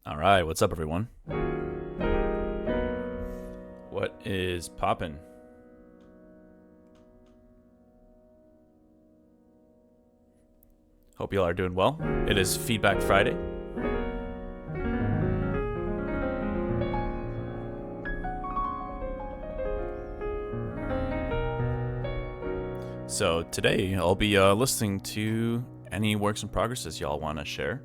All right, what's up, everyone? What is poppin'? Hope you all are doing well. It is Feedback Friday. So today I'll be listening to any works in progresses y'all want to share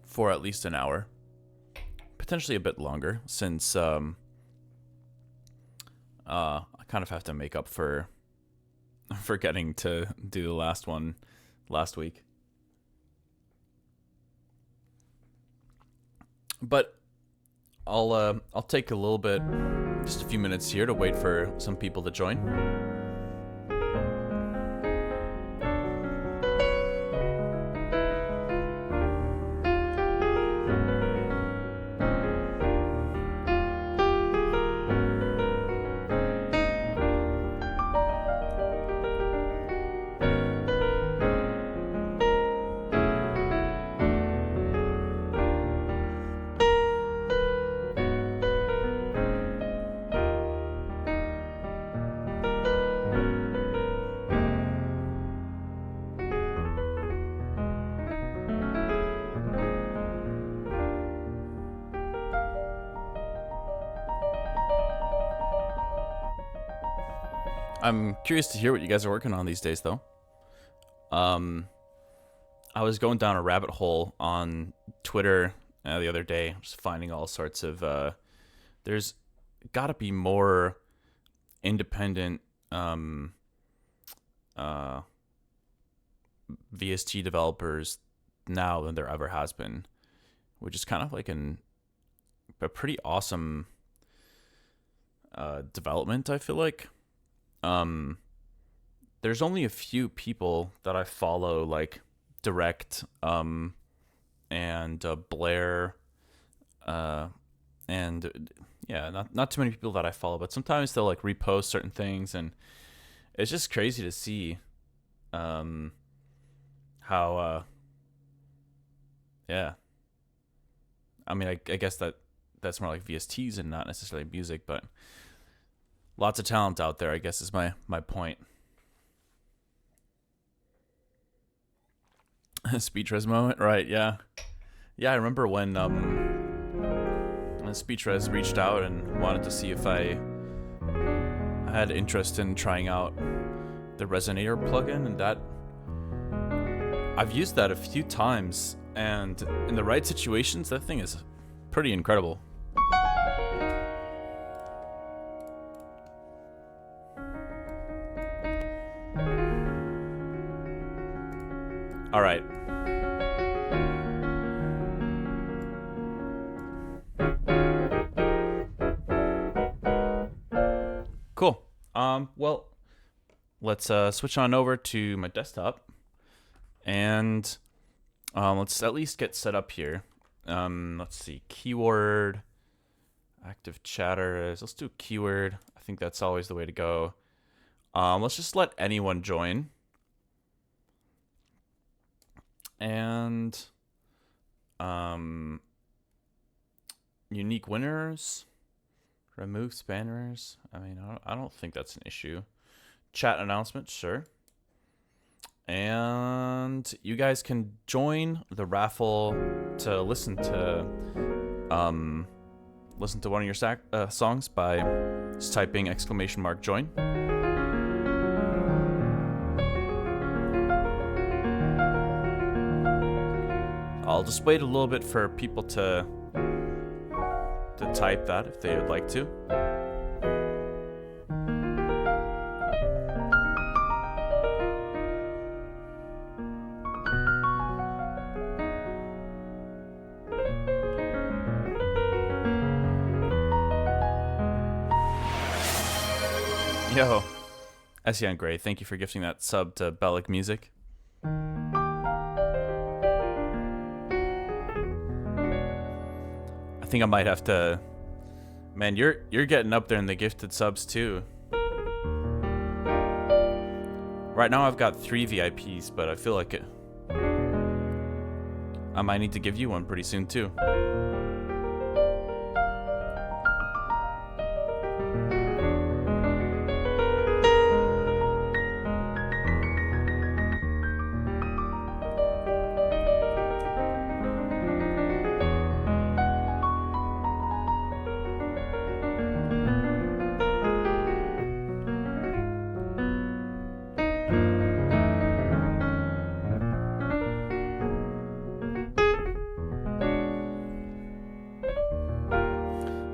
for at least an hour, potentially a bit longer, since I kind of have to make up for forgetting to do the last one last week. But I'll take a little bit, just a few minutes here to wait for some people to join. I'm curious to hear what you guys are working on these days, though. I was going down a rabbit hole on Twitter the other day, just finding all sorts of. There's got to be more independent VST developers now than there ever has been, which is kind of like a pretty awesome development, I feel like. There's only a few people that I follow, like Direct, and Blair, and yeah, not too many people that I follow, but sometimes they'll like repost certain things, and it's just crazy to see, how, yeah. I mean, I guess that's more like VSTs and not necessarily music, but lots of talent out there, I guess, is my point. Speech res moment, right? Yeah, I remember when Speech res reached out and wanted to see if I had interest in trying out the Resonator plugin, and that I've used that a few times, and in the right situations, that thing is pretty incredible. All right. Cool. Well, let's switch on over to my desktop, and let's at least get set up here. Let's see, keyword, active chatters. Let's do keyword. I think that's always the way to go. Let's just let anyone join. And unique winners, remove spammers. I mean, I don't think that's an issue. Chat announcements, sure. And you guys can join the raffle to listen to one of your songs by just typing !join. I'll just wait a little bit for people to type that if they would like to. Yo, Essian Gray, thank you for gifting that sub to Bellic Music. I think I might have to. Man, you're getting up there in the gifted subs too. Right now I've got 3 VIPs, but I feel like I might need to give you one pretty soon too.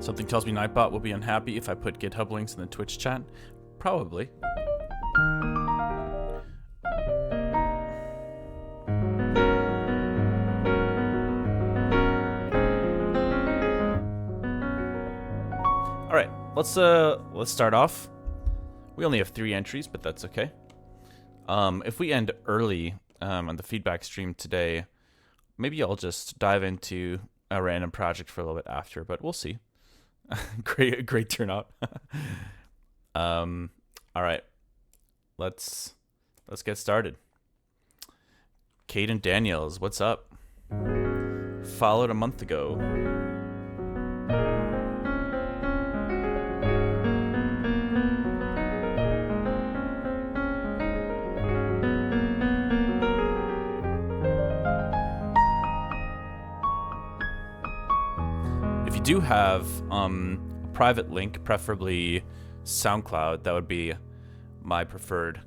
Something tells me Nightbot will be unhappy if I put GitHub links in the Twitch chat. Probably. All right, let's start off. We only have 3 entries, but that's okay. If we end early on the feedback stream today, maybe I'll just dive into a random project for a little bit after, but we'll see. great turnout. All right, let's get started. Caden Daniels, what's up? Followed a month ago. If you do have a private link, preferably SoundCloud, that would be my preferred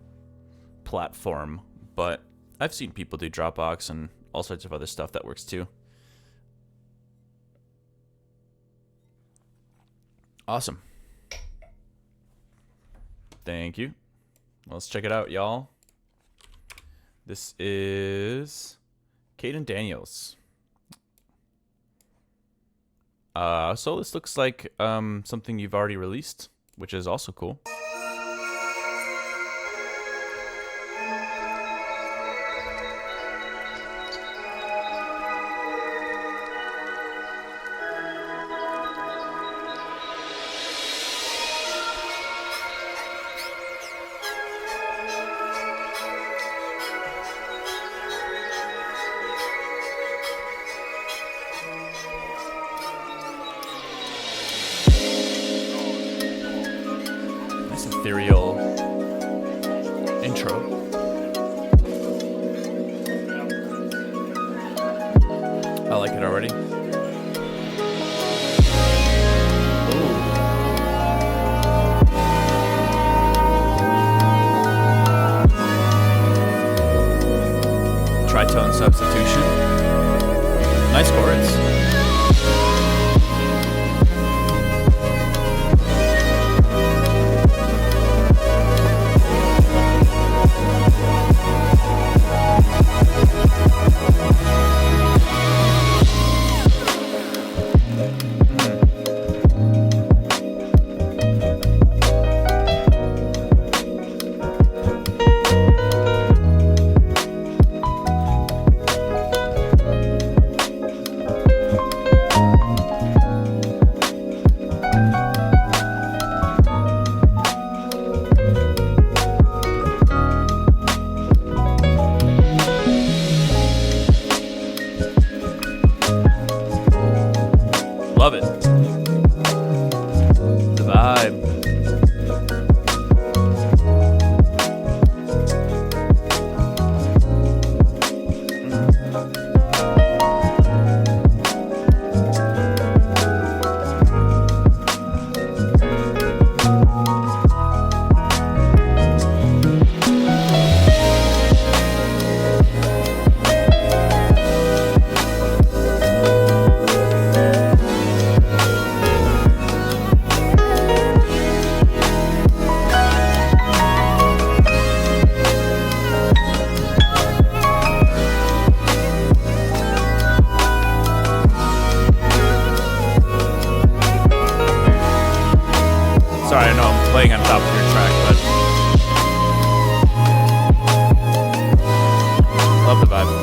platform, but I've seen people do Dropbox and all sorts of other stuff that works too. Awesome. Thank you. Let's check it out, y'all. This is Caden Daniels. So this looks like something you've already released, which is also cool. Ethereal intro. I like it already. Ooh. Tritone substitution. Nice chords. Love it. The vibe. Sorry, I know I'm playing on top of your track, but love the vibe.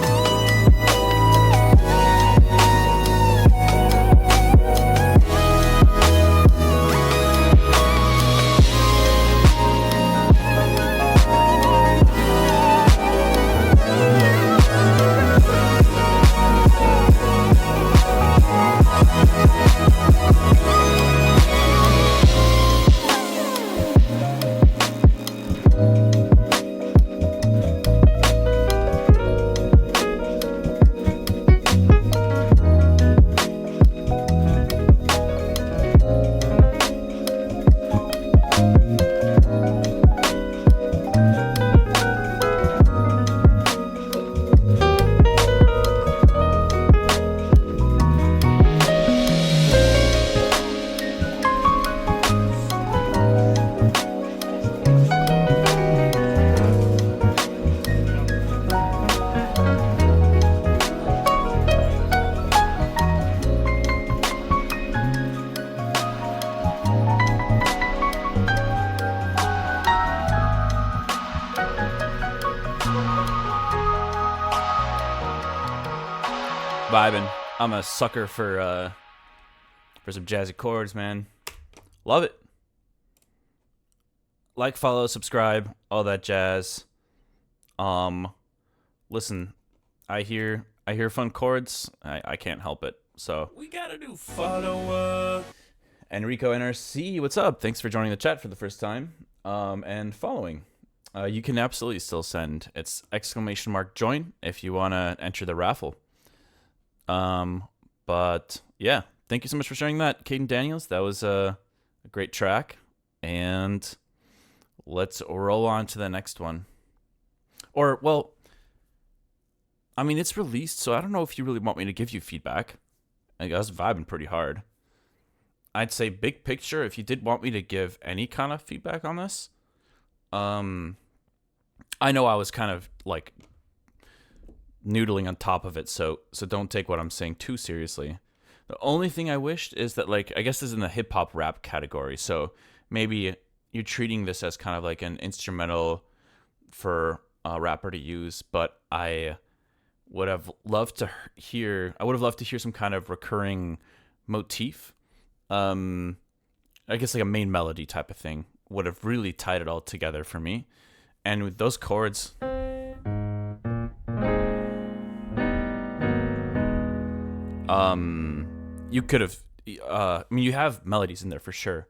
Vibing. I'm a sucker for some jazzy chords, man. Love it. Like, follow, subscribe, all that jazz. Listen, I hear fun chords. I can't help it. So we gotta do follow. Enrico NRC, what's up? Thanks for joining the chat for the first time. And following. You can absolutely still send. It's !join if you wanna enter the raffle. But yeah, thank you so much for sharing that, Caden Daniels. That was a great track, and let's roll on to the next one. Or, well, I mean, it's released, so I don't know if you really want me to give you feedback. I guess vibing pretty hard. I'd say big picture, if you did want me to give any kind of feedback on this, I know I was kind of like noodling on top of it, so don't take what I'm saying too seriously. The only thing I wished is that, like, I guess this is in the hip hop rap category, so maybe you're treating this as kind of like an instrumental for a rapper to use, but I would have loved to hear some kind of recurring motif. I guess like a main melody type of thing would have really tied it all together for me. And with those chords, you could have, I mean, you have melodies in there for sure,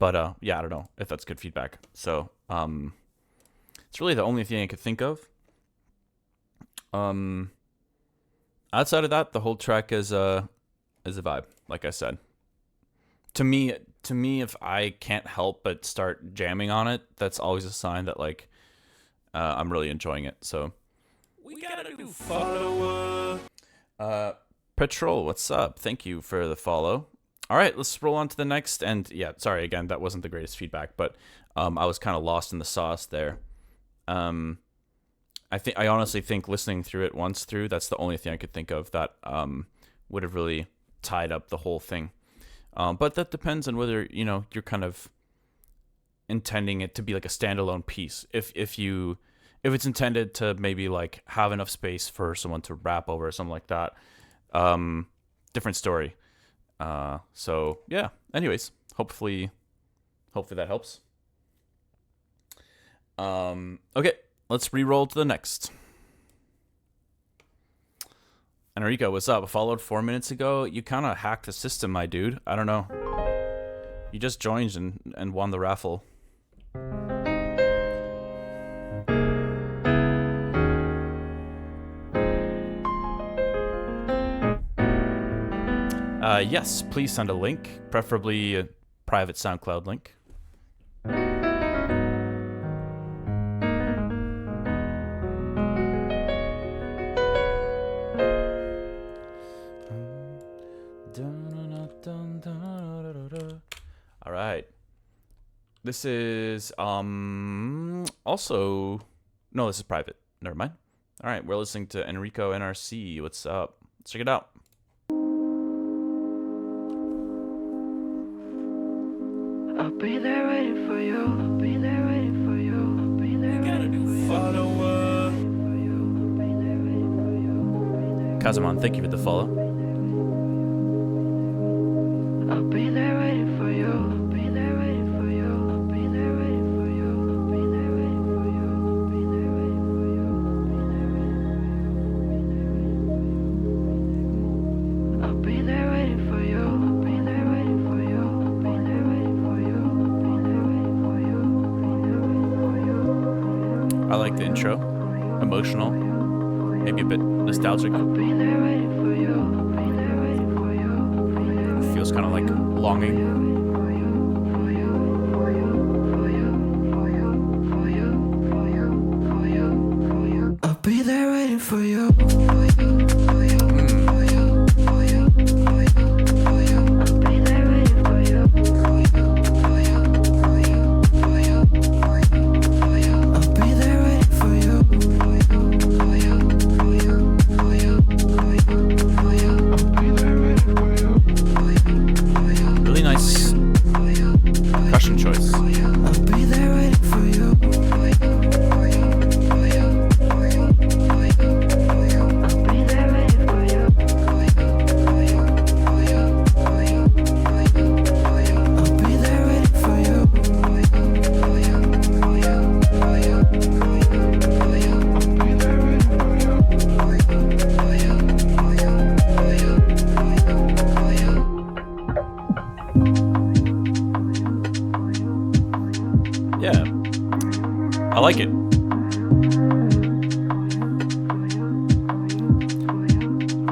but yeah, I don't know if that's good feedback. So, it's really the only thing I could think of. Outside of that, the whole track is a vibe, like I said. To me, if I can't help but start jamming on it, that's always a sign that, like, I'm really enjoying it. So we gotta do follow. Petrol, what's up? Thank you for the follow. All right, let's roll on to the next. And yeah, sorry again, that wasn't the greatest feedback, but I was kind of lost in the sauce there. I honestly think listening through it once through, that's the only thing I could think of that would have really tied up the whole thing. But that depends on whether, you know, you're kind of intending it to be like a standalone piece. If it's intended to maybe like have enough space for someone to rap over or something like that, different story. So yeah, anyways, hopefully that helps. Okay, let's re-roll to the next. Enrico, what's up? I followed 4 minutes ago. You kind of hacked the system, my dude. I don't know. You just joined and won the raffle. Yes, please send a link, preferably a private SoundCloud link. All right. This is also no, this is private. Never mind. All right, we're listening to Enrico NRC. What's up? Let's check it out. I'll be there waiting for you. I'll be there waiting for you. I'll be there waiting for you. Follow Kazamon, thank you for the follow. I'll be there waiting for you. I'll be there waiting for you. I'll be there waiting for you. I'll be there waiting for you. I'll be there waiting for you. I'll be there waiting for you. I'll be there waiting for you. I'll be there waiting for you. I'll be there waiting for you. I like the intro. Emotional. Maybe a bit nostalgic. I'll be there waiting for you. I'll be there waiting for you. It feels kind of like longing. I'll be there waiting for you. Really nice percussion choice. I'll be there waiting for you. I'll be there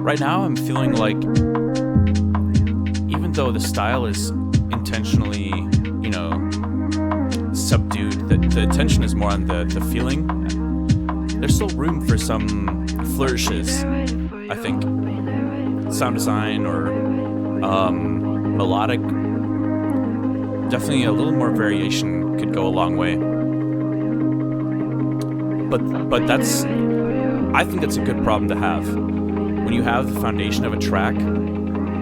right now I'm feeling like, even though the style is intentionally, you know, subdued, the attention is more on the feeling. There's still room for some flourishes, I think. Sound design or melodic. Definitely a little more variation could go a long way. But that's, I think that's a good problem to have. When you have the foundation of a track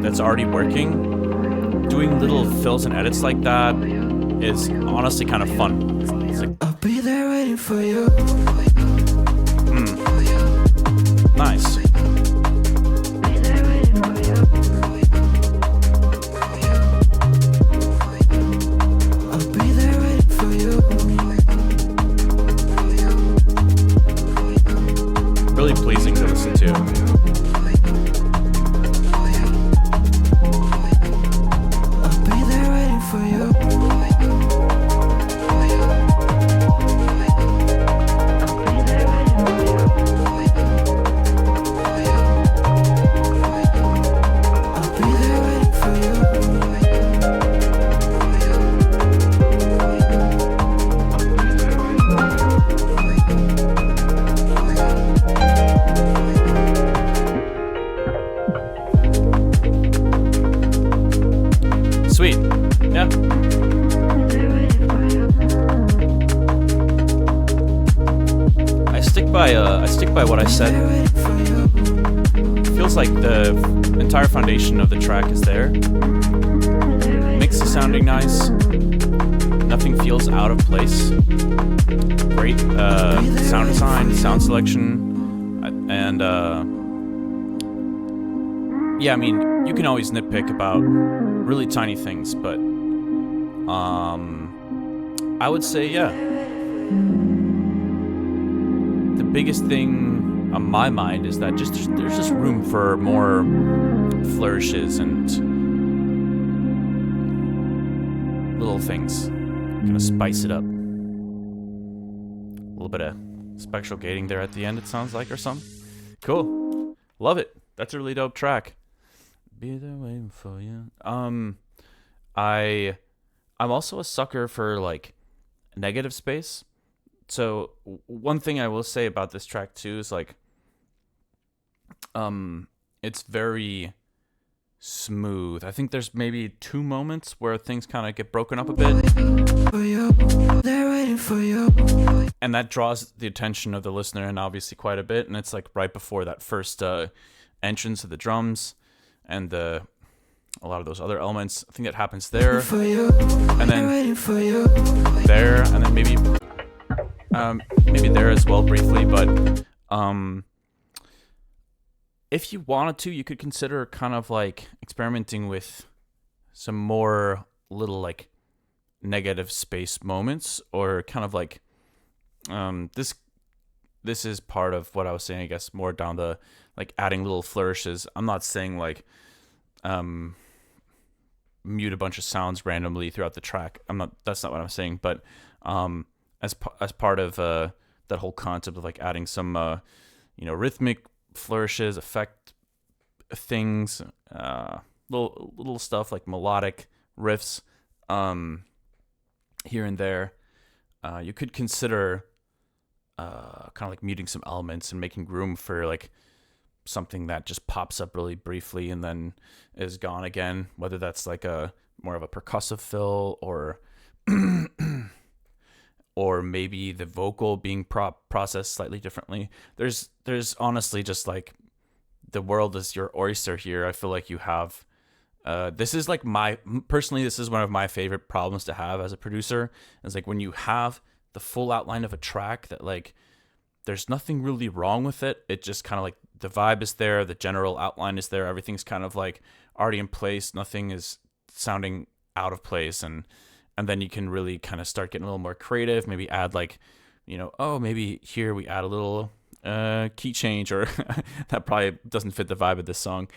that's already working, doing little fills and edits like that is honestly kind of fun. It's like, I'll be there waiting for you. Nice. I'll be there waiting for you. Really pleasing to listen to. I'll be there waiting for you. Sweet. Yeah. I stick by what I said. Feels like the entire foundation of the track is there. Mix is sounding nice. Nothing feels out of place. Great sound design, sound selection, and yeah, I mean, you can always nitpick about really tiny things, but I would say, yeah, the biggest thing on my mind is that there's just room for more flourishes and little things, kind of spice it up. A little bit of spectral gating there at the end, it sounds like, or something. Cool, love it. That's a really dope track. Be there waiting for you. I'm also a sucker for like negative space. So one thing I will say about this track too is like, it's very smooth. I think there's maybe 2 moments where things kind of get broken up a bit, They're waiting for you. and that draws the attention of the listener in obviously quite a bit. And it's like right before that first entrance of the drums and a lot of those other elements. I think that happens there, and then there, and then maybe there as well briefly. But if you wanted to, you could consider kind of like experimenting with some more little like negative space moments, or kind of like this is part of what I was saying, I guess, more down the like adding little flourishes. I'm not saying like mute a bunch of sounds randomly throughout the track. That's not what I'm saying. But as part of that whole concept of like adding some rhythmic flourishes, effect things, little stuff like melodic riffs here and there, you could consider kind of like muting some elements and making room for like something that just pops up really briefly and then is gone again, whether that's like a more of a percussive fill, or or maybe the vocal being processed slightly differently. There's honestly just like, the world is your oyster here. I feel like you have this is like this is one of my favorite problems to have as a producer. It's like when you have the full outline of a track that like there's nothing really wrong with it. It just kind of like the vibe is there, the general outline is there, everything's kind of like already in place, nothing is sounding out of place, and then you can really kind of start getting a little more creative, maybe add like, maybe here we add a little key change, or that probably doesn't fit the vibe of this song.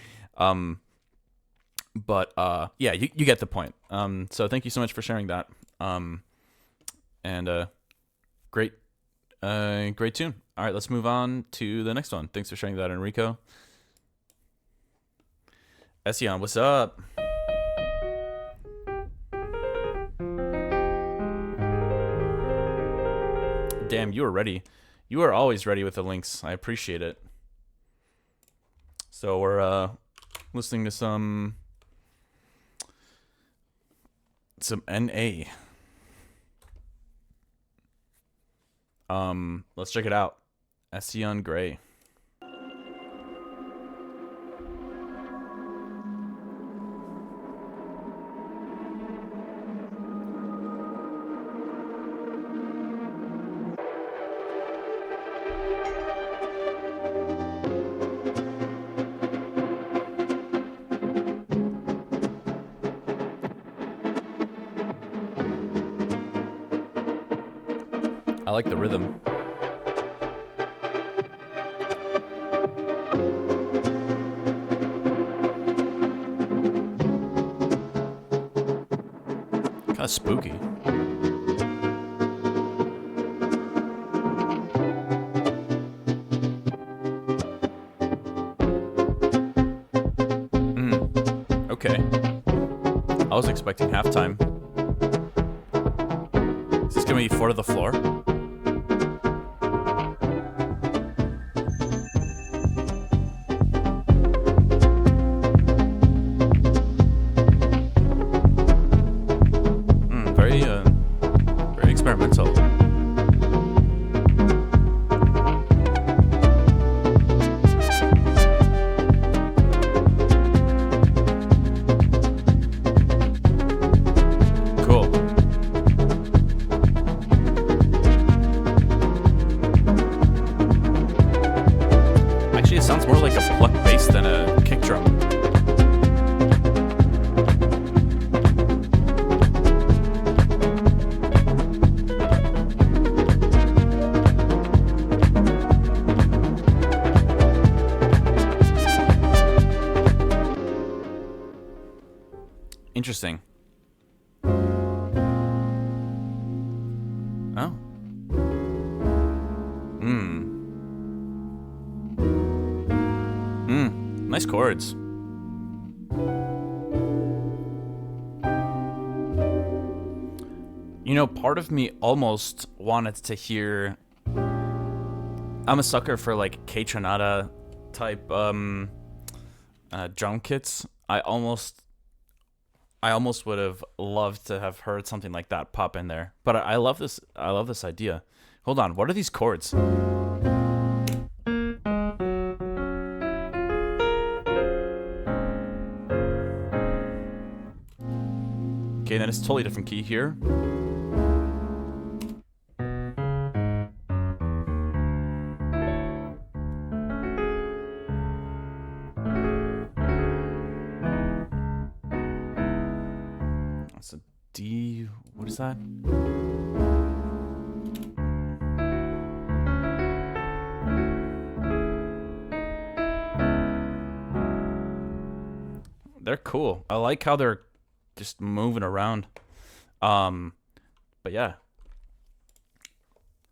But yeah, you get the point. So thank you so much for sharing that. And great tune. All right, let's move on to the next one. Thanks for sharing that, Enrico. Ession, what's up? Damn, you were ready. You are always ready with the links. I appreciate it. So we're listening to some NA. Let's check it out. Ession Gray. I like the rhythm. Kind of spooky. Okay. I was expecting halftime. Is this gonna be 4 to the floor? Very experimental. Cool. Actually, it sounds more like a pluck bass than a kick drum. Interesting. Oh. Nice chords. You know, part of me almost wanted to hear... I'm a sucker for like K-Tranada type drum kits. I almost would have loved to have heard something like that pop in there. But I love this. I love this idea. Hold on. What are these chords? Okay, then it's a totally different key here. That's a D. What is that? They're cool. I like how they're just moving around. But yeah.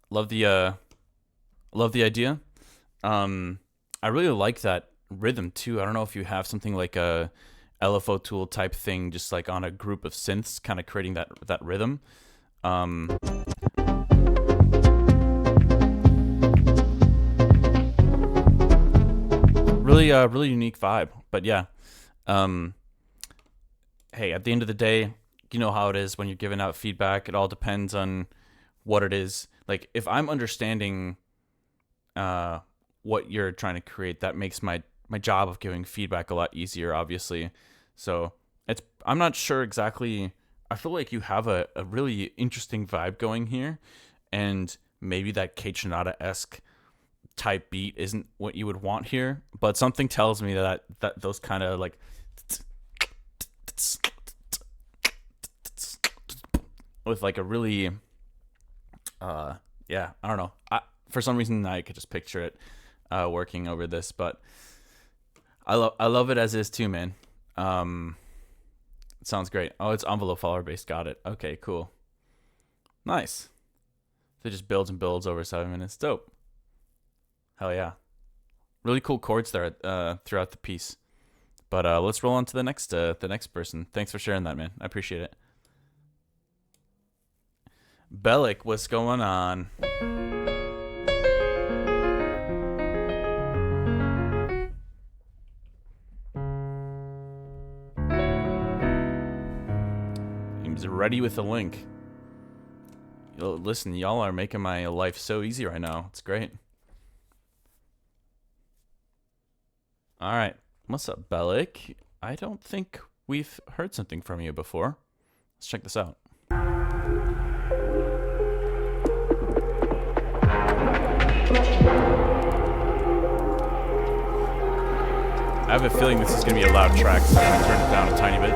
Love the idea. I really like that rhythm too. I don't know if you have something like a LFO tool type thing, just like on a group of synths, kind of creating that rhythm. Really unique vibe. But yeah. Hey, at the end of the day, you know how it is when you're giving out feedback. It all depends on what it is. Like, if I'm understanding what you're trying to create, that makes my job of giving feedback a lot easier, obviously. So I'm not sure exactly. I feel like you have a really interesting vibe going here, and maybe that K-Tranada-esque type beat isn't what you would want here, but something tells me that those kind of like with like a really yeah, I don't know. For some reason I could just picture it working over this, but I love it as is too, man. It sounds great. Oh, it's envelope follower based. Got it. Okay, cool. Nice. So it just builds and builds over 7 minutes. Dope. Hell yeah. Really cool chords there throughout the piece. But let's roll on to the next person. Thanks for sharing that, man. I appreciate it. Bellic, what's going on? He's ready with the link. Listen, y'all are making my life so easy right now. It's great. All right. What's up, Bellic? I don't think we've heard something from you before. Let's check this out. I have a feeling this is going to be a loud track, so I'm going to turn it down a tiny bit.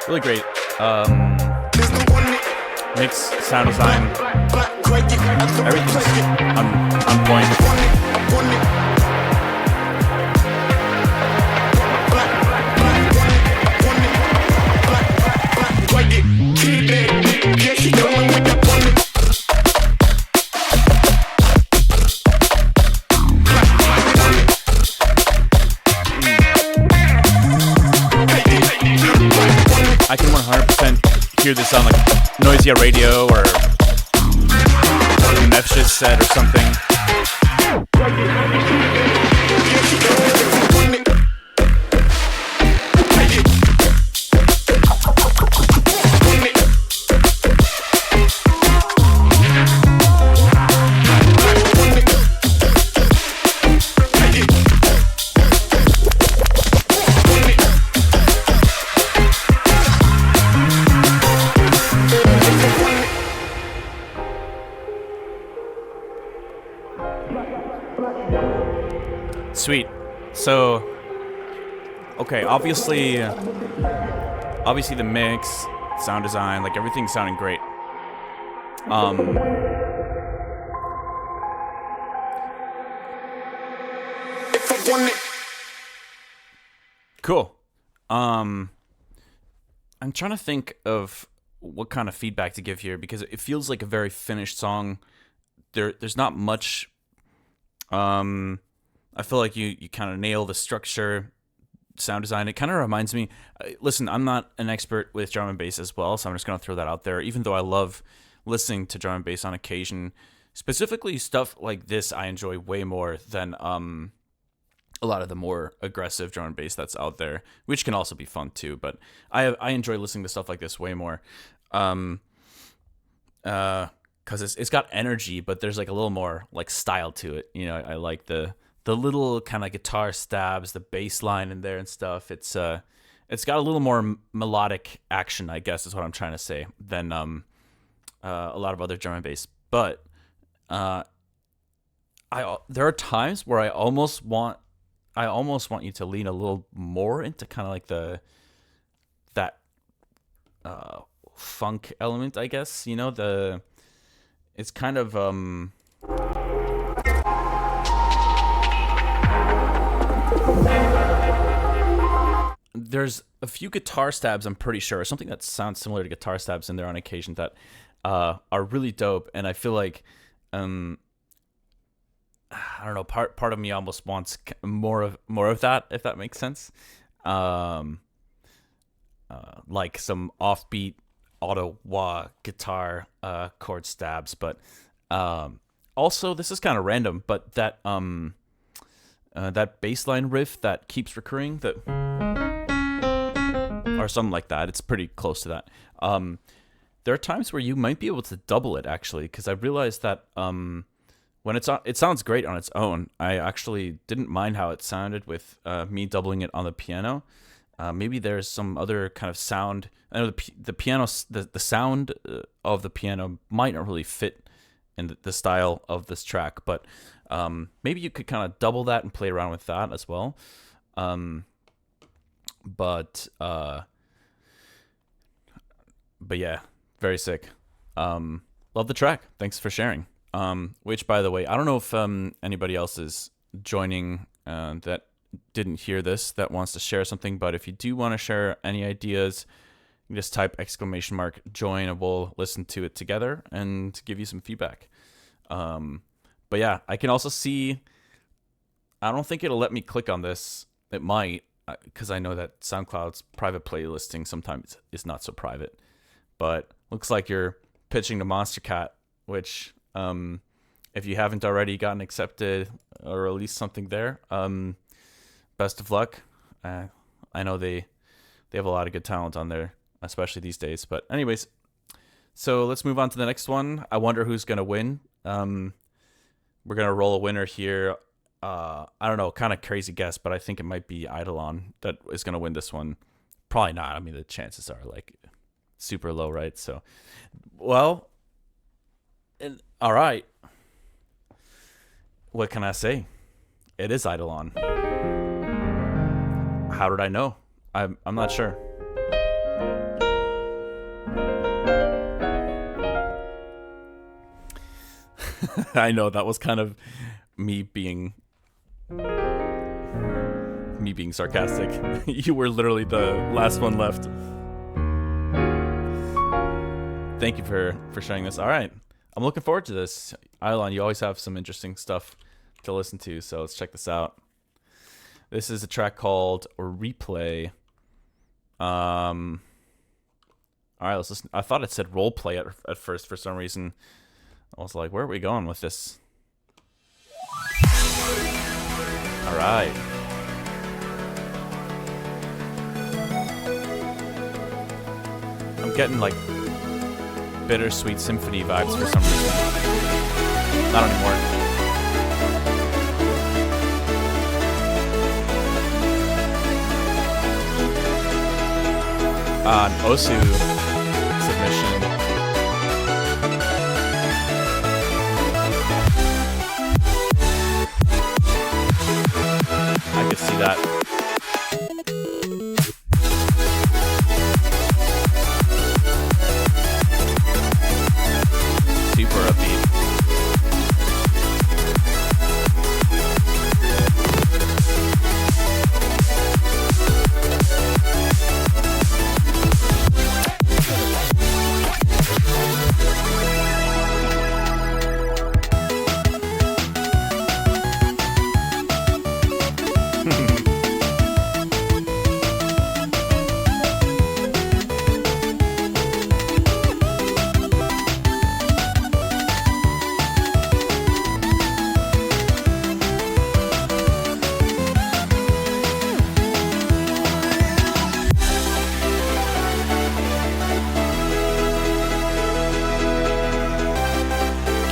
Really great mix, sound design, everything's on point. I can 100% hear this on like Noisia Radio or Mefsh's set or something. Sweet. So, okay, obviously the mix, sound design, like everything's sounding great. Cool. I'm trying to think of what kind of feedback to give here because it feels like a very finished song. There's not much. I feel like you kind of nail the structure. sound design. It kind of reminds me. Listen, I'm not an expert with drum and bass as well, so I'm just gonna throw that out there. Even though I love listening to drum and bass on occasion, specifically stuff like this, I enjoy way more than a lot of the more aggressive drum and bass that's out there, which can also be fun too. But I enjoy listening to stuff like this way more, because it's got energy, but there's like a little more like style to it. You know, I like the little kind of guitar stabs, the bass line in there and stuff. It's got a little more melodic action, I guess is what I'm trying to say, than a lot of other drum and bass. But there are times where I almost want you to lean a little more into kind of like that funk element, I guess. You know, it's kind of there's a few guitar stabs, I'm pretty sure, something that sounds similar to guitar stabs in there on occasion that are really dope, and I feel like I don't know, part of me almost wants more of that, if that makes sense. Like some offbeat auto wah guitar chord stabs, but also this is kind of random, but that bass line riff that keeps recurring, that or something like that, it's pretty close to that. There are times where you might be able to double it, actually, because I realized that when it sounds great on its own. I actually didn't mind how it sounded with me doubling it on the piano. Maybe there's some other kind of sound. I know the piano, the sound of the piano might not really fit in the style of this track, but maybe you could kind of double that and play around with that as well. But yeah, very sick. Love the track. Thanks for sharing. Which, by the way, I don't know if anybody else is joining that didn't hear this, that wants to share something, but if you do want to share any ideas, you can just type !join and we'll listen to it together and give you some feedback. But yeah, I can also see, I don't think it'll let me click on this. It might, because I know that SoundCloud's private playlisting sometimes is not so private, but looks like you're pitching to Monster Cat, which if you haven't already gotten accepted or released something there, best of luck. I know they have a lot of good talent on there, especially these days. But anyways, so let's move on to the next one. I wonder who's going to win. We're going to roll a winner here. I don't know, kind of crazy guess, but I think it might be Eidolon that is going to win this one. Probably not. I mean, the chances are like super low, right? So, well, all right. What can I say? It is Eidolon. How did I know? I'm not sure. I know that was kind of me being sarcastic. You were literally the last one left. Thank you for sharing this. All right. I'm looking forward to this. Eidolon, you always have some interesting stuff to listen to, so let's check this out. This is a track called Replay. All right, let's listen. I thought it said role play at first for some reason. I was like, where are we going with this? All right. I'm getting like Bittersweet Symphony vibes for some reason. Not anymore. An Osu submission. I could see that. Super upbeat.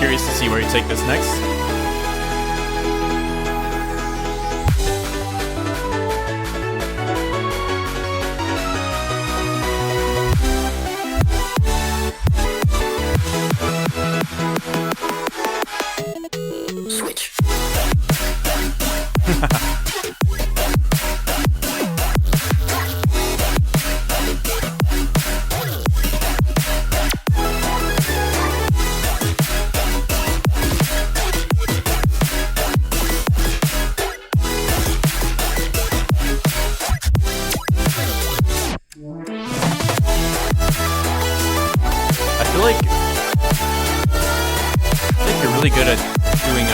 curious to see where you take this next. Switch. I think you're really good at doing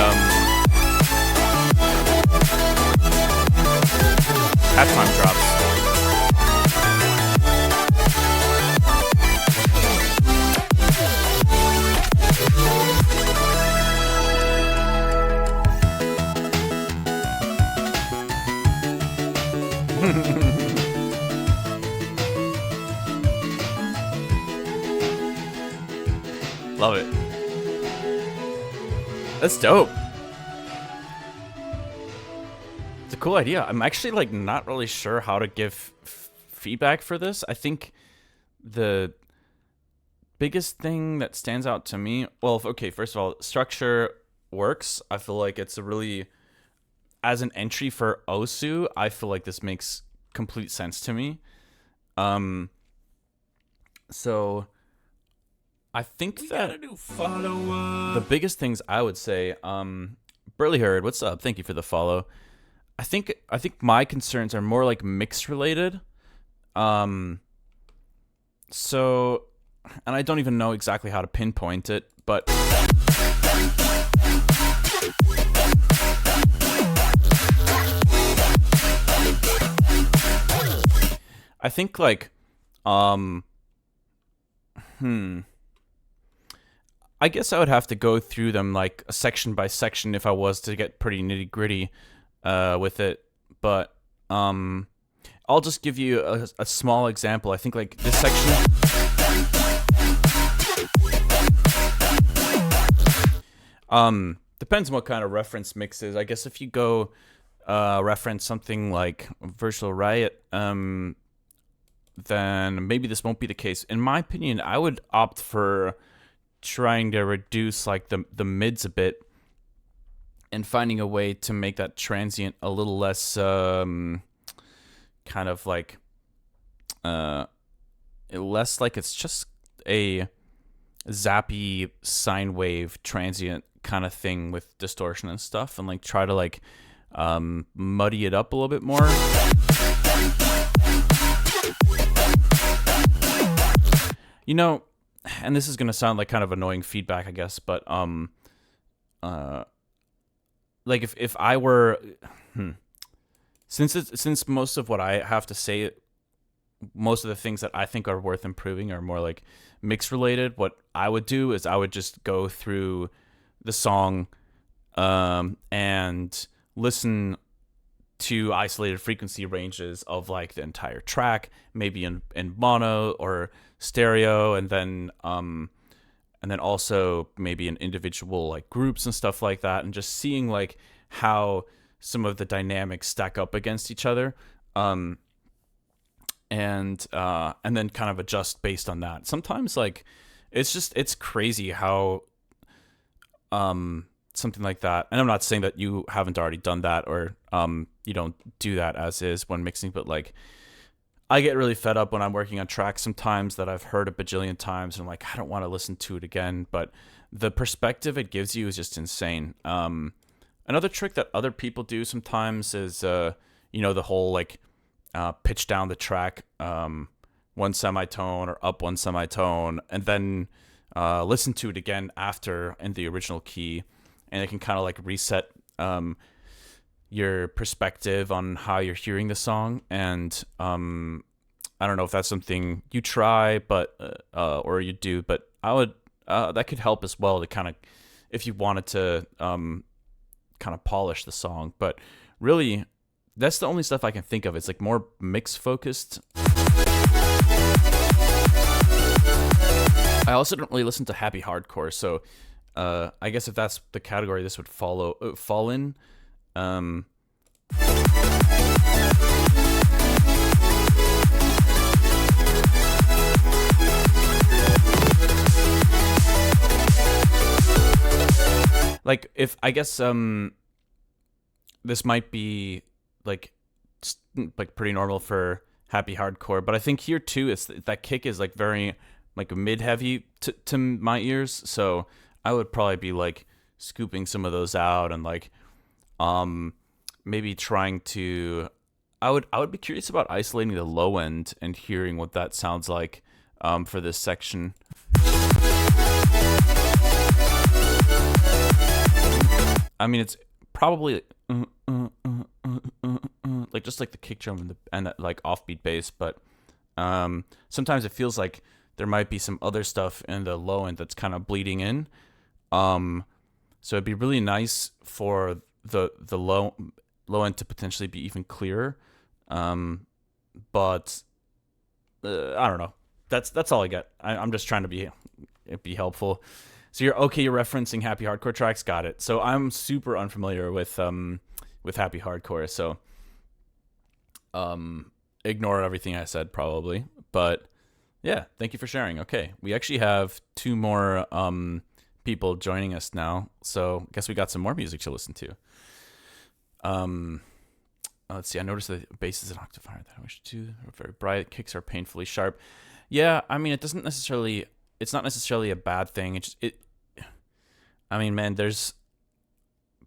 halftime drops. Love it. That's dope. It's a cool idea. I'm actually like not really sure how to give feedback for this. I think the biggest thing that stands out to me, well, okay, first of all, structure works. I feel like it's a really, as an entry for Osu, I feel like this makes complete sense to me. So I think that the biggest things I would say, Burley Herd, what's up? Thank you for the follow. I think my concerns are more like mix related. So, and I don't even know exactly how to pinpoint it, but I think like, I guess I would have to go through them like section by section if I was to get pretty nitty gritty with it. But I'll just give you a small example. I think like this section. Depends on what kind of reference mix is. I guess if you go reference something like Virtual Riot, then maybe this won't be the case. In my opinion, I would opt for trying to reduce like the mids a bit and finding a way to make that transient a little less kind of like less like it's just a zappy sine wave transient kind of thing with distortion and stuff, and like try to like muddy it up a little bit more. You know, and this is going to sound like kind of annoying feedback, I guess, but like if I were since most of what I have to say, most of the things that I think are worth improving are more like mix related, what I would do is I would just go through the song and listen to isolated frequency ranges of like the entire track, maybe in mono or stereo, and then also maybe in individual like groups and stuff like that, and just seeing like how some of the dynamics stack up against each other, and then kind of adjust based on that. Sometimes like it's crazy how something like that, and I'm not saying that you haven't already done that or you don't do that as is when mixing, but like I get really fed up when I'm working on tracks sometimes that I've heard a bajillion times, and I'm like, I don't want to listen to it again, but the perspective it gives you is just insane. Another trick that other people do sometimes is the whole like pitch down the track one semitone or up one semitone, and then listen to it again after in the original key, and it can kind of like reset your perspective on how you're hearing the song. And I don't know if that's something you try, but or you do, but I would that could help as well to kind of, if you wanted to kind of polish the song. But really, that's the only stuff I can think of. It's like more mix focused. I also don't really listen to happy hardcore, so I guess if that's the category this would fall in. Um, like if I guess this might be like pretty normal for happy hardcore, but I think here too it's that kick is like very like mid heavy to my ears, so I would probably be like scooping some of those out and like maybe trying to I would be curious about isolating the low end and hearing what that sounds like for this section. I mean, it's probably like just like the kick drum and that like offbeat bass, but sometimes it feels like there might be some other stuff in the low end that's kind of bleeding in. So it'd be really nice for the low end to potentially be even clearer. But I don't know. That's all I got. I'm just trying to be helpful. So you're referencing happy hardcore tracks, got it. So I'm super unfamiliar with happy hardcore, so ignore everything I said probably. But yeah, thank you for sharing. Okay, we actually have 2 more people joining us now, so I guess we got some more music to listen to. Let's see. I noticed the bass is an octave higher than I wish to. Very bright. Kicks are painfully sharp. Yeah, I mean, it's not necessarily a bad thing. I mean, man, there's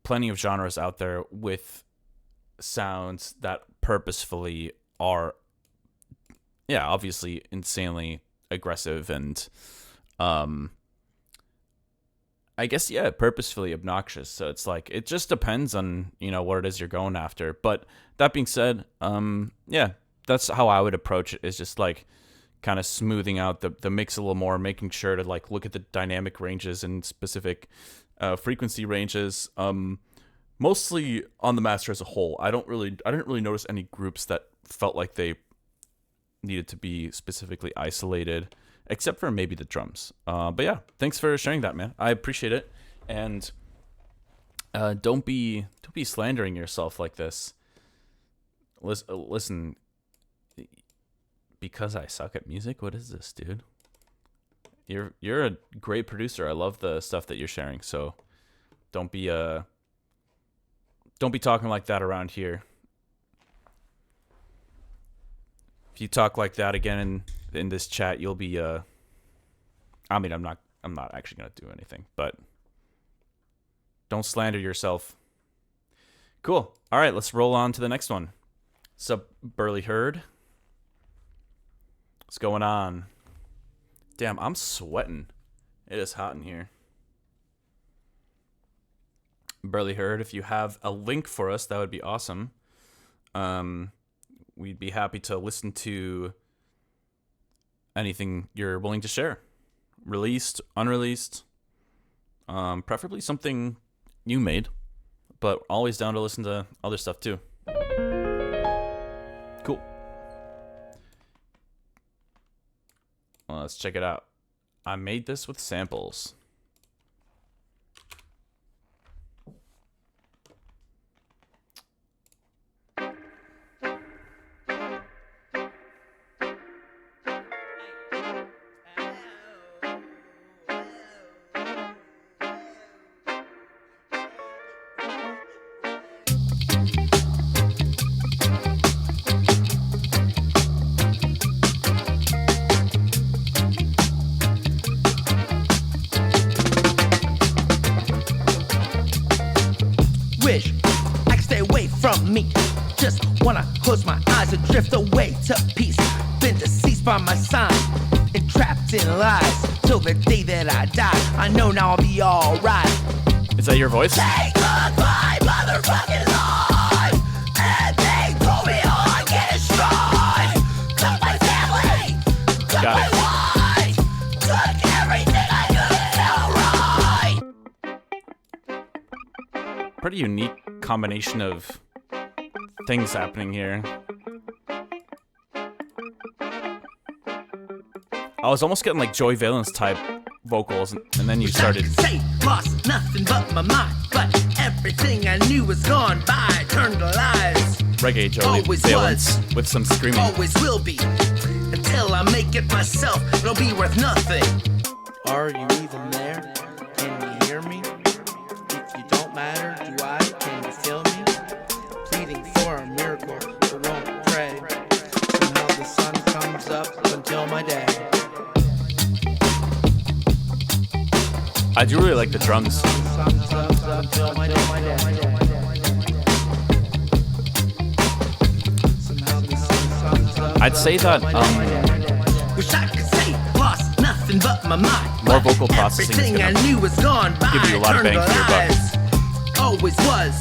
plenty of genres out there with sounds that purposefully are, yeah, obviously insanely aggressive and, I guess, yeah, purposefully obnoxious. So it's like, it just depends on, what it is you're going after. But that being said, yeah, that's how I would approach it, is just like kind of smoothing out the mix a little more, making sure to like look at the dynamic ranges and specific frequency ranges. Mostly on the master as a whole. I didn't really notice any groups that felt like they needed to be specifically isolated, except for maybe the drums. But yeah, thanks for sharing that, man. I appreciate it. And don't be slandering yourself like this. Listen, because I suck at music? What is this, dude? You're a great producer. I love the stuff that you're sharing. So don't be talking like that around here. If you talk like that again in this chat, you'll be I mean, I'm not actually going to do anything, but don't slander yourself. Cool. All right, let's roll on to the next one. Sup, Burly Herd? What's going on? Damn, I'm sweating. It is hot in here. Burly Herd, if you have a link for us, that would be awesome. We'd be happy to listen to anything you're willing to share. Released, unreleased, preferably something you made, but always down to listen to other stuff too. Cool. Well, let's check it out. I made this with samples. Wish I could stay away from me. Just wanna close my eyes and drift away to peace. Been deceased by my sign, entrapped in lies. Till the day that I die, I know now I'll be alright. Is that your voice? They took my motherfucking life, and they told me I'd get destroyed. Took my family, took Got my it. life, took everything I knew felt right. Pretty unique combination of things happening here. I was almost getting like Joy Valence type vocals, and then you Wish I started. could say lost nothing but my mind, but everything I knew was gone by. Turned to lies. Reggae Joey Always Valence was. with some screaming. Always will be. Until I make it myself, it'll be worth nothing. Are you even there? Can you hear me? If you don't matter, do I? Can you feel me? Pleading for a miracle, but won't pray. Somehow the sun comes up until my day. I do really like the drums. Sun comes up until my day. Somehow the sun comes up. I'd say that Wish I could say lost nothing but my mind. More but vocal processing is everything I gonna knew was gone by. give you a lot of Turned bang to for your buck. lies. Always was.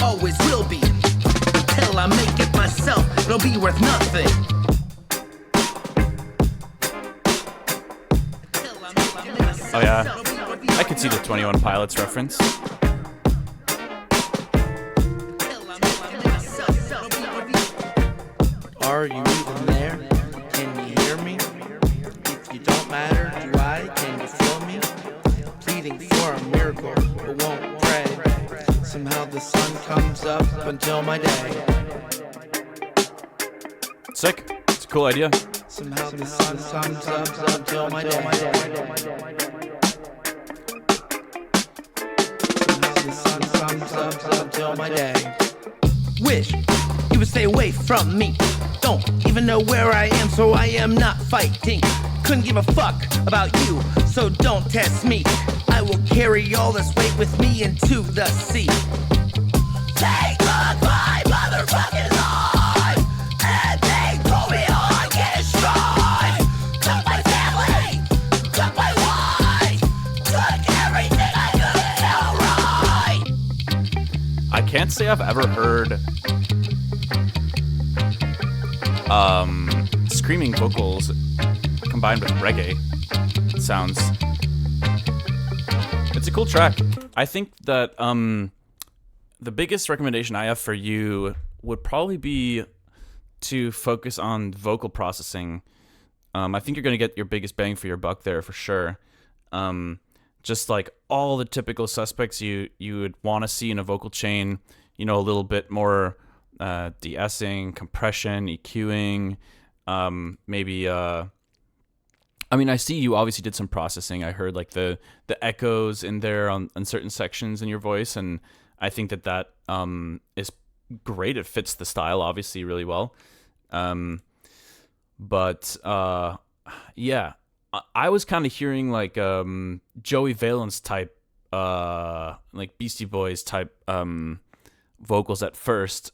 Always will be. Until I make it myself, it'll be worth nothing. Oh yeah, I could see the 21 Pilots reference. Are you even there? Can you hear me? If you don't matter, do I? Can you feel me? Pleading for a miracle, but won't pray. Somehow the sun comes up until my day. Sick. It's a cool idea. Somehow the sun comes up until my day. Somehow the sun comes up until my day. Wish you would stay away from me. Don't even know where I am, so I am not fighting. Couldn't give a fuck about you, so don't test me. I will carry all this weight with me into the sea. Take my motherfucking life, and they told me I can't strive. Took my family, took my wife, took everything I could held right. I can't say I've ever heard screaming vocals combined with reggae sounds. It's a cool track. I think that the biggest recommendation I have for you would probably be to focus on vocal processing. I think you're going to get your biggest bang for your buck there for sure. Just like all the typical suspects you would want to see in a vocal chain, you know, a little bit more de-essing, compression, EQing, maybe I mean, I see you obviously did some processing. I heard like the echoes in there on certain sections in your voice, and I think that is great. It fits the style obviously really well. But yeah, I was kind of hearing like Joey Valence type, like Beastie Boys type vocals at first.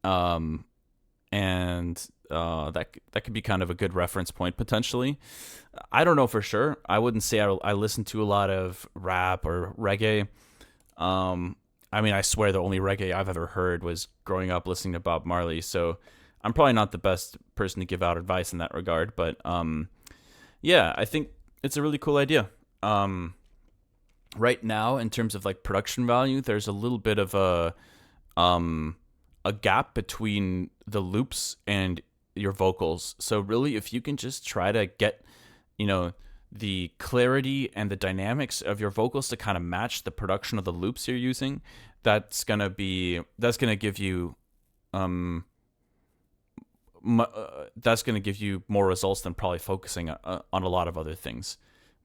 And that could be kind of a good reference point potentially. I don't know for sure. I wouldn't say I listen to a lot of rap or reggae. I mean, I swear the only reggae I've ever heard was growing up listening to Bob Marley. So I'm probably not the best person to give out advice in that regard. But yeah, I think it's a really cool idea. Right now, in terms of like production value, there's a little bit of a gap between the loops and your vocals. So really, if you can just try to get, you know, the clarity and the dynamics of your vocals to kind of match the production of the loops you're using, that's gonna give you that's gonna give you more results than probably focusing on a lot of other things.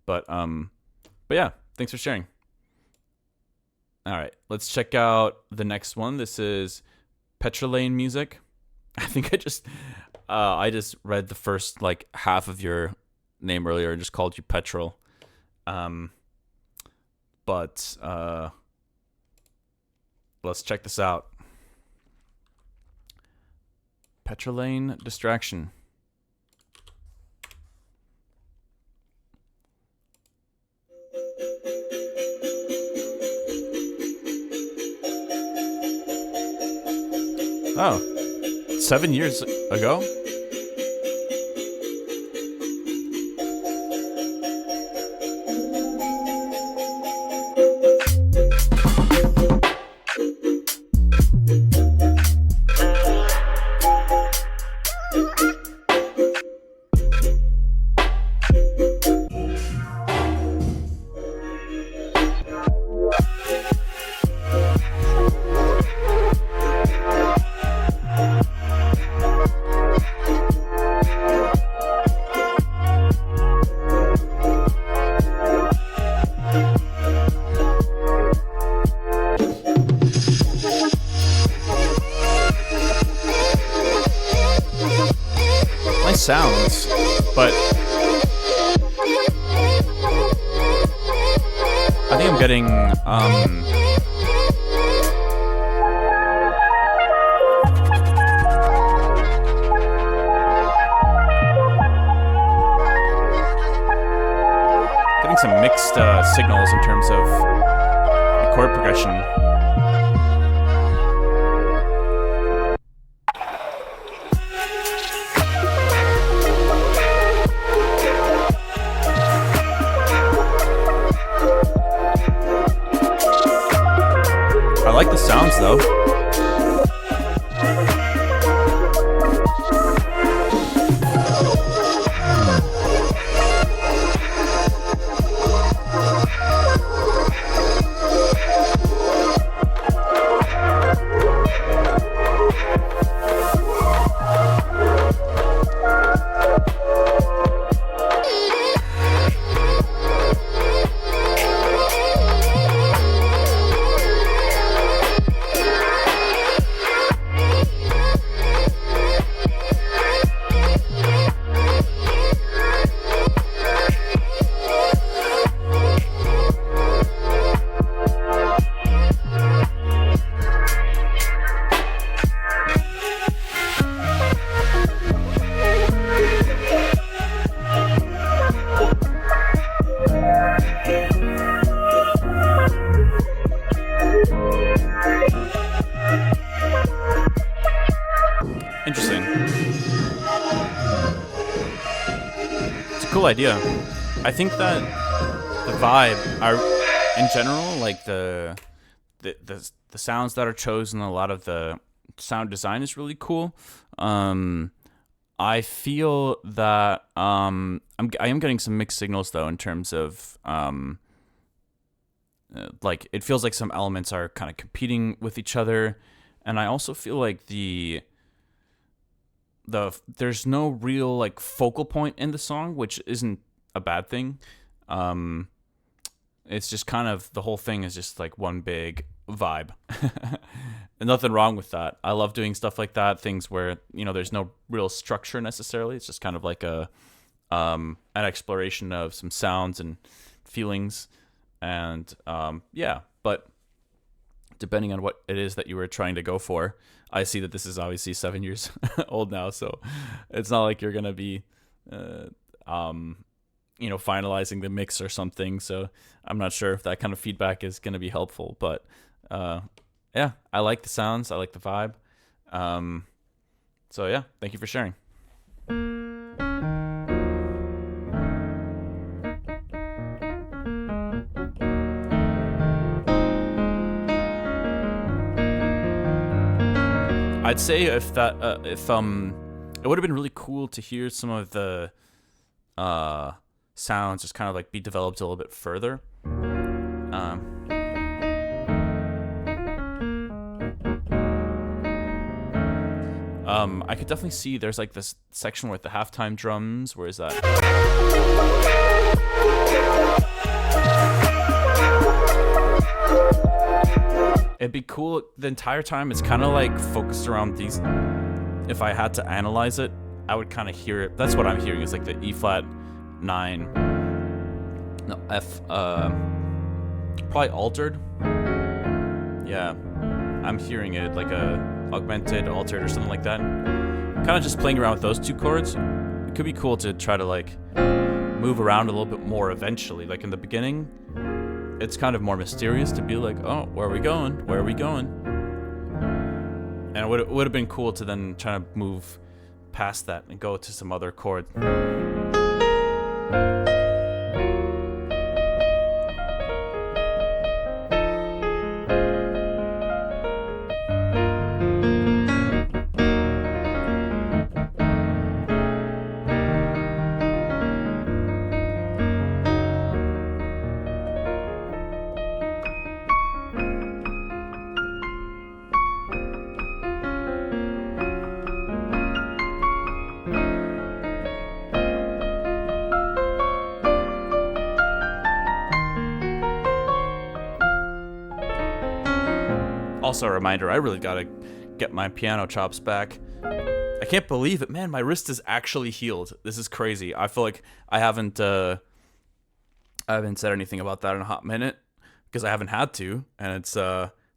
But yeah, thanks for sharing. All right, let's check out the next one. This is Petrolane Music. I think I just read the first like half of your name earlier and just called you Petrol. But let's check this out. Petrolane Distraction. Oh, 7 years ago? sounds, but I think I'm getting some mixed signals in terms of the chord progression. I like the sounds though. Interesting. It's a cool idea. I think that the vibe are, in general, like the sounds that are chosen, a lot of the sound design is really cool. I feel that I am getting some mixed signals though in terms of like it feels like some elements are kind of competing with each other, and I also feel like there's no real like focal point in the song, which isn't a bad thing. It's just kind of the whole thing is just like one big vibe. And nothing wrong with that. I love doing stuff like that, things where, you know, there's no real structure necessarily. It's just kind of like an exploration of some sounds and feelings, and yeah, but depending on what it is that you were trying to go for, I see that this is obviously 7 years old now, so it's not like you're gonna be, you know, finalizing the mix or something. So I'm not sure if that kind of feedback is gonna be helpful, but yeah, I like the sounds, I like the vibe. So yeah, thank you for sharing. I'd say if it would have been really cool to hear some of the sounds just kind of like be developed a little bit further. I could definitely see there's like this section with the halftime drums. Where is that? It'd be cool. The entire time it's kind of like focused around these. If I had to analyze it, I would kind of hear it. That's what I'm hearing is like the E flat 9. No, F. Probably altered. Yeah, I'm hearing it like a augmented, altered, or something like that. Kind of just playing around with those two chords. It could be cool to try to like move around a little bit more eventually. Like in the beginning, it's kind of more mysterious to be like, oh, where are we going? Where are we going? And it would have been cool to then try to move past that and go to some other chord. Also a reminder, I really gotta get my piano chops back. I can't believe it, man. My wrist is actually healed. This is crazy. I feel like I haven't said anything about that in a hot minute because I haven't had to, and it's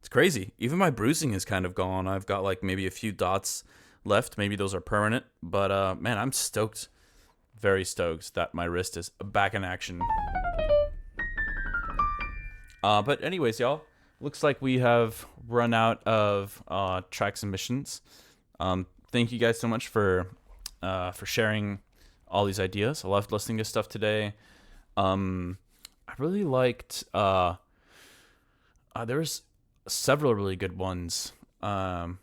crazy. Even my bruising is kind of gone. I've got like maybe a few dots left. Maybe those are permanent, but man, I'm stoked. Very stoked that my wrist is back in action. But anyways, y'all, looks like we have run out of track submissions. Thank you guys so much for sharing all these ideas. I loved listening to stuff today. I really liked. There's several really good ones. And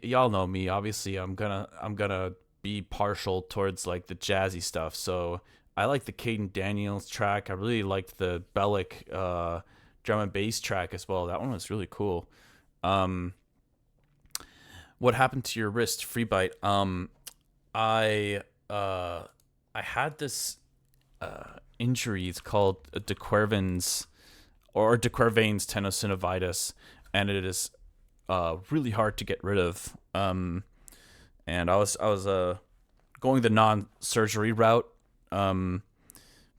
y'all know me. Obviously, I'm gonna be partial towards like the jazzy stuff. So I like the Caden Daniels track. I really liked the Bellic drum and bass track as well. That one was really cool. What happened to your wrist, Freebite? I had this injury. It's called De Quervain's tenosynovitis, and it is really hard to get rid of. And I was going the non-surgery route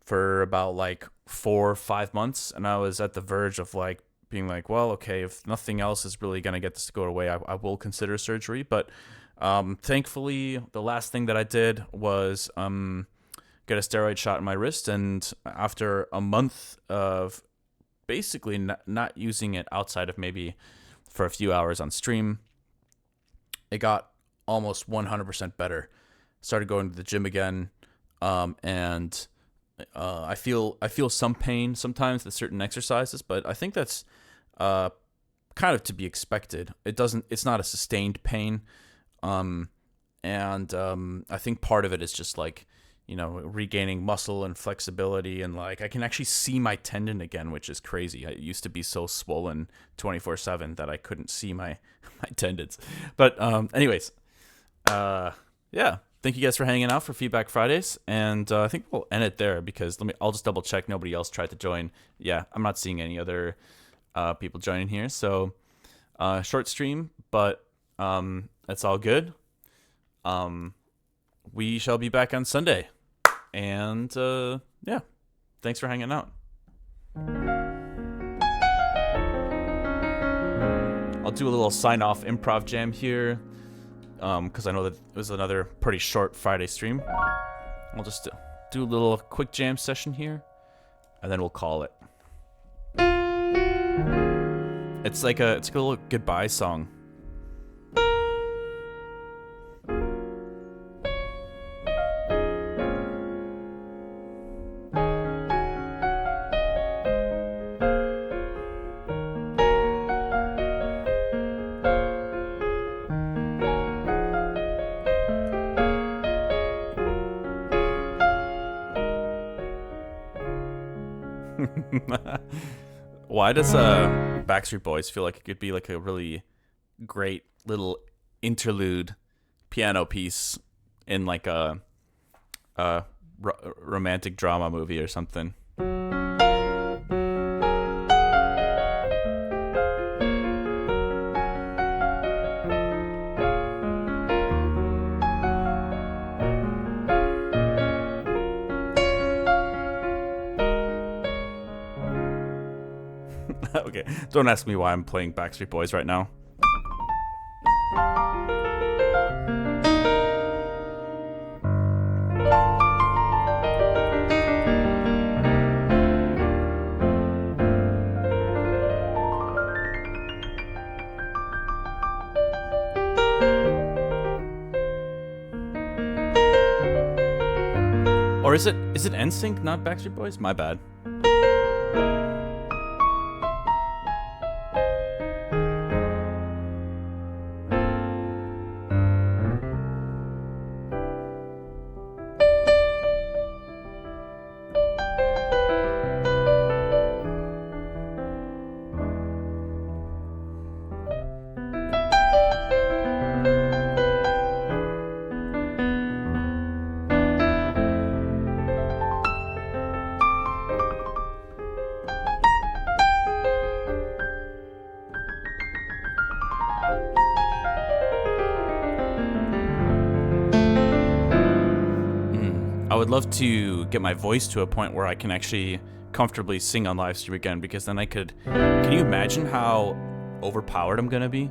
for about like 4 or 5 months, and I was at the verge of like being like, well, okay, if nothing else is really gonna get this to go away, I will consider surgery. But thankfully, the last thing that I did was get a steroid shot in my wrist, and after a month of basically not using it outside of maybe for a few hours on stream, it got almost 100% better. Started going to the gym again, and I feel some pain sometimes with certain exercises, but I think that's kind of to be expected. It's not a sustained pain, and I think part of it is just like, regaining muscle and flexibility, and like I can actually see my tendon again, which is crazy. I used to be so swollen 24/7 that I couldn't see my tendons. But anyways, yeah. Thank you guys for hanging out for Feedback Fridays, and I think we'll end it there because I'll just double check nobody else tried to join. Yeah, I'm not seeing any other people joining here, so short stream, but it's all good. We shall be back on Sunday, and yeah, thanks for hanging out. I'll do a little sign-off improv jam here, because I know that it was another pretty short Friday stream. I'll just do a little quick jam session here, and then we'll call it. It's like a little goodbye song. Why does Backstreet Boys feel like it could be like a really great little interlude piano piece in like a romantic drama movie or something? Okay, don't ask me why I'm playing Backstreet Boys right now. Or is it NSYNC, not Backstreet Boys? My bad. would love to get my voice to a point where I can actually comfortably sing on live stream again, because then I could. Can you imagine how overpowered I'm gonna be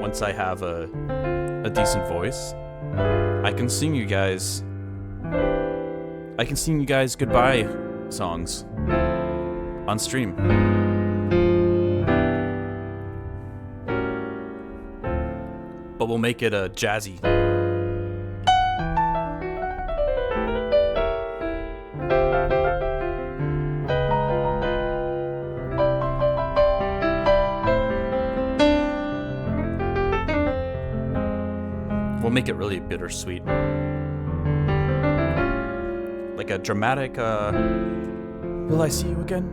once I have a decent voice? I can sing you guys. I can sing you guys goodbye songs on stream. But we'll make it a jazzy. We'll make it really bittersweet. Like a dramatic, will I see you again?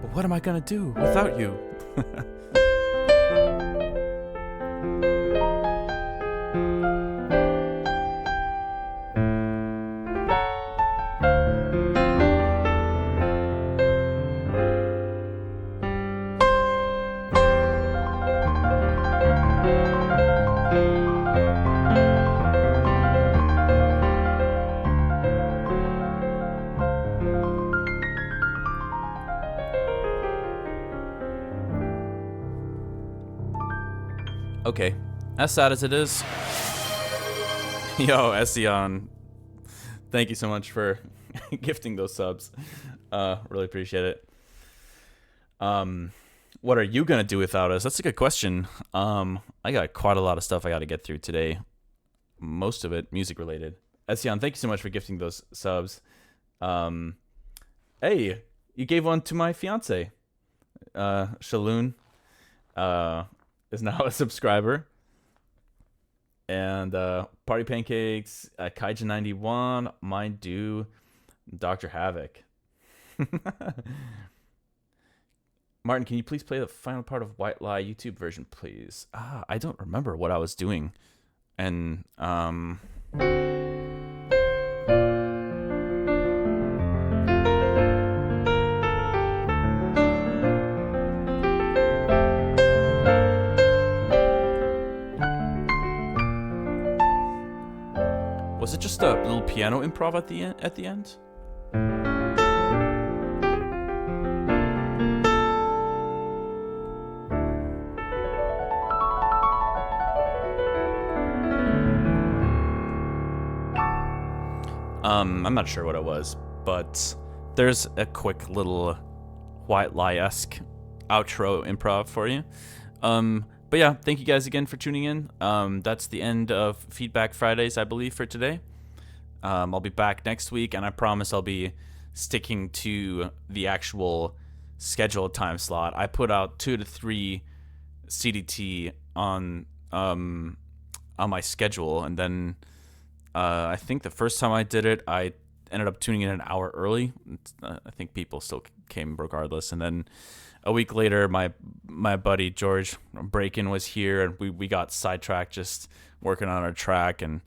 But what am I gonna do without you? Okay, as sad as it is. Yo, Ession, thank you so much for gifting those subs. Really appreciate it. What are you gonna do without us? That's a good question. I got quite a lot of stuff I got to get through today. Most of it music related. Ession, thank you so much for gifting those subs. Hey, you gave one to my fiance. Shaloon is now a subscriber. And Party Pancakes, Kaijin91, Mine Do, Dr. Havoc. Martin, can you please play the final part of White Lie YouTube version, please? I don't remember what I was doing. And, was it just a little piano improv at the end? I'm not sure what it was, but there's a quick little White Lie-esque outro improv for you. But yeah, thank you guys again for tuning in. That's the end of Feedback Fridays, I believe, for today. I'll be back next week, and I promise I'll be sticking to the actual scheduled time slot. I put out 2 to 3 CDT on my schedule, and then I think the first time I did it, I ended up tuning in an hour early. I think people still came regardless, and then a week later, my buddy George Breakin was here, and we got sidetracked just working on our track. And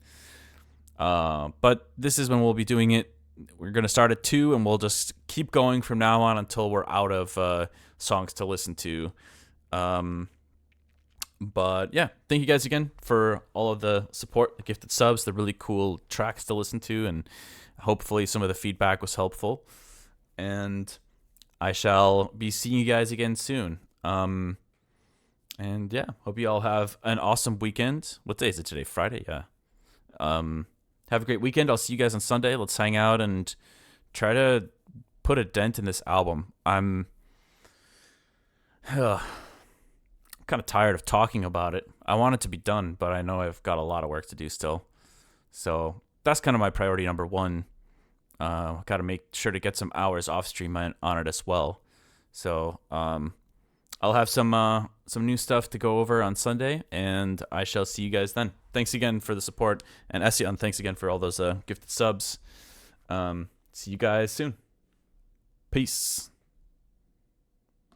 but this is when we'll be doing it. We're gonna start at 2, and we'll just keep going from now on until we're out of songs to listen to. But yeah, thank you guys again for all of the support, the gifted subs, the really cool tracks to listen to, and hopefully some of the feedback was helpful. And I shall be seeing you guys again soon. And yeah, hope you all have an awesome weekend. What day is it today? Friday? Yeah. Have a great weekend. I'll see you guys on Sunday. Let's hang out and try to put a dent in this album. I'm kind of tired of talking about it. I want it to be done, but I know I've got a lot of work to do still. So that's kind of my priority number 1. Got to make sure to get some hours off stream on it as well. So I'll have some new stuff to go over on Sunday, and I shall see you guys then. Thanks again for the support, and Ession, thanks again for all those gifted subs. See you guys soon. Peace.